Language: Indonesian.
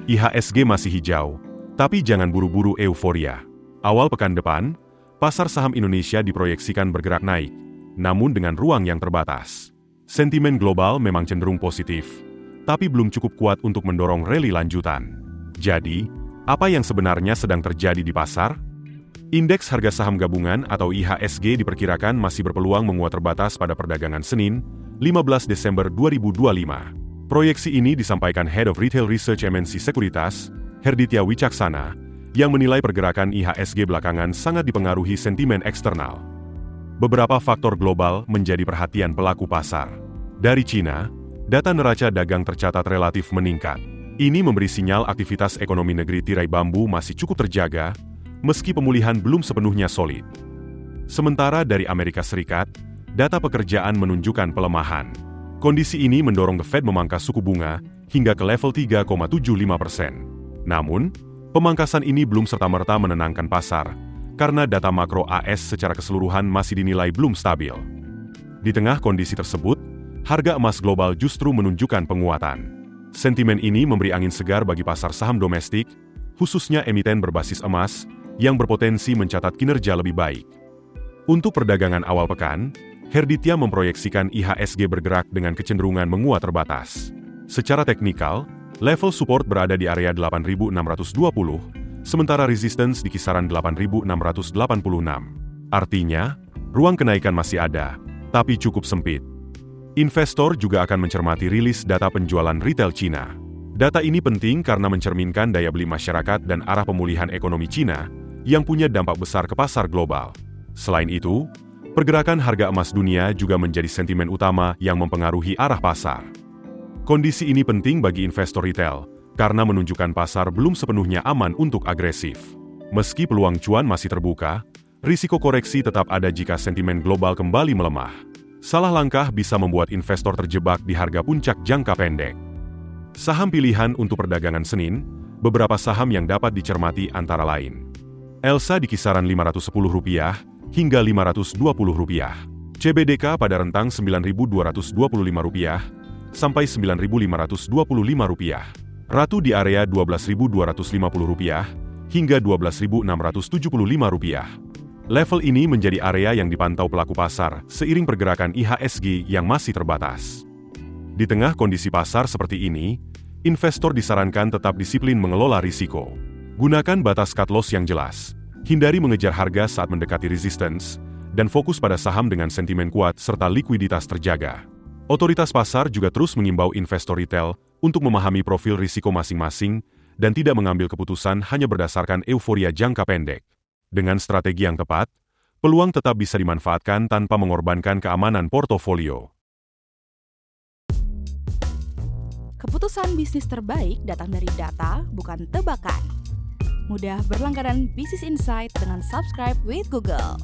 IHSG masih hijau, tapi jangan buru-buru euforia. Awal pekan depan, pasar saham Indonesia diproyeksikan bergerak naik, namun dengan ruang yang terbatas. Sentimen global memang cenderung positif, tapi belum cukup kuat untuk mendorong rally lanjutan. Jadi, apa yang sebenarnya sedang terjadi di pasar? Indeks harga saham gabungan atau IHSG diperkirakan masih berpeluang menguat terbatas pada perdagangan Senin, 15 Desember 2025. Proyeksi ini disampaikan Head of Retail Research MNC Sekuritas, Herditya Wicaksana, yang menilai pergerakan IHSG belakangan sangat dipengaruhi sentimen eksternal. Beberapa faktor global menjadi perhatian pelaku pasar. Dari Cina, data neraca dagang tercatat relatif meningkat. Ini memberi sinyal aktivitas ekonomi negeri tirai bambu masih cukup terjaga, meski pemulihan belum sepenuhnya solid. Sementara dari Amerika Serikat, data pekerjaan menunjukkan pelemahan. Kondisi ini mendorong The Fed memangkas suku bunga hingga ke level 3,75%. Namun, pemangkasan ini belum serta-merta menenangkan pasar, karena data makro AS secara keseluruhan masih dinilai belum stabil. Di tengah kondisi tersebut, harga emas global justru menunjukkan penguatan. Sentimen ini memberi angin segar bagi pasar saham domestik, khususnya emiten berbasis emas, yang berpotensi mencatat kinerja lebih baik. Untuk perdagangan awal pekan, Herditya memproyeksikan IHSG bergerak dengan kecenderungan menguat terbatas. Secara teknikal, level support berada di area 8.620, sementara resistance di kisaran 8.686. Artinya, ruang kenaikan masih ada, tapi cukup sempit. Investor juga akan mencermati rilis data penjualan retail Cina. Data ini penting karena mencerminkan daya beli masyarakat dan arah pemulihan ekonomi Cina, yang punya dampak besar ke pasar global. Selain itu, pergerakan harga emas dunia juga menjadi sentimen utama yang mempengaruhi arah pasar. Kondisi ini penting bagi investor retail, karena menunjukkan pasar belum sepenuhnya aman untuk agresif. Meski peluang cuan masih terbuka, risiko koreksi tetap ada jika sentimen global kembali melemah. Salah langkah bisa membuat investor terjebak di harga puncak jangka pendek. Saham pilihan untuk perdagangan Senin, beberapa saham yang dapat dicermati antara lain. Elsa di kisaran Rp510 hingga Rp520. CBDK pada rentang Rp9.225 sampai Rp9.525. Ratu di area Rp12.250 hingga Rp12.675. Level ini menjadi area yang dipantau pelaku pasar seiring pergerakan IHSG yang masih terbatas. Di tengah kondisi pasar seperti ini, investor disarankan tetap disiplin mengelola risiko. Gunakan batas cut loss yang jelas, hindari mengejar harga saat mendekati resistance, dan fokus pada saham dengan sentimen kuat serta likuiditas terjaga. Otoritas pasar juga terus mengimbau investor retail untuk memahami profil risiko masing-masing dan tidak mengambil keputusan hanya berdasarkan euforia jangka pendek. Dengan strategi yang tepat, peluang tetap bisa dimanfaatkan tanpa mengorbankan keamanan portofolio. Keputusan bisnis terbaik datang dari data, bukan tebakan. Mudah berlangganan Business Insight dengan subscribe with Google.